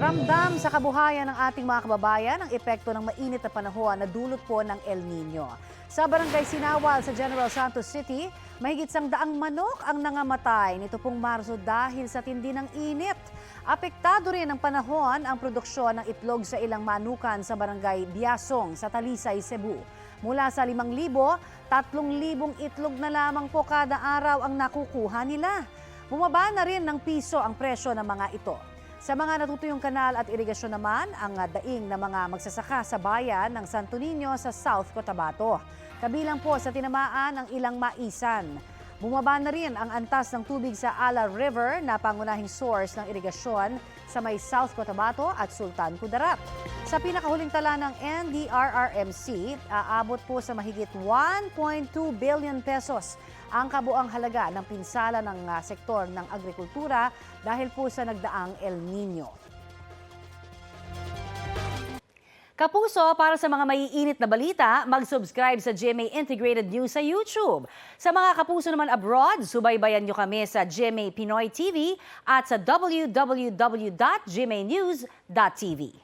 Ramdam sa kabuhayan ng ating mga kababayan ang epekto ng mainit na panahon na dulot po ng El Nino. Sa Barangay Sinawal sa General Santos City, mahigit 100 manok ang nangamatay nito pong Marso dahil sa tindi ng init. Apektado rin ng panahon ang produksyon ng itlog sa ilang manukan sa Barangay Biasong sa Talisay, Cebu. Mula sa 5,000, 3,000 itlog na lamang po kada araw ang nakukuha nila. Bumaba na rin ng piso ang presyo ng mga ito. Sa mga natutuyong kanal at irigasyon naman, ang daing ng mga magsasaka sa bayan ng Santo Niño sa South Cotabato. Kabilang po sa tinamaan ang ilang maisan. Bumaba na rin ang antas ng tubig sa Ala River na pangunahing source ng irigasyon sa may South Cotabato at Sultan Kudarat. Sa pinakahuling tala ng NDRRMC, aabot po sa mahigit 1.2 billion pesos ang kabuang halaga ng pinsala ng sektor ng agrikultura dahil po sa nagdaang El Nino. Kapuso, para sa mga maiinit na balita, mag-subscribe sa GMA Integrated News sa YouTube. Sa mga kapuso naman abroad, subaybayan nyo kami sa GMA Pinoy TV at sa www.gmanews.tv.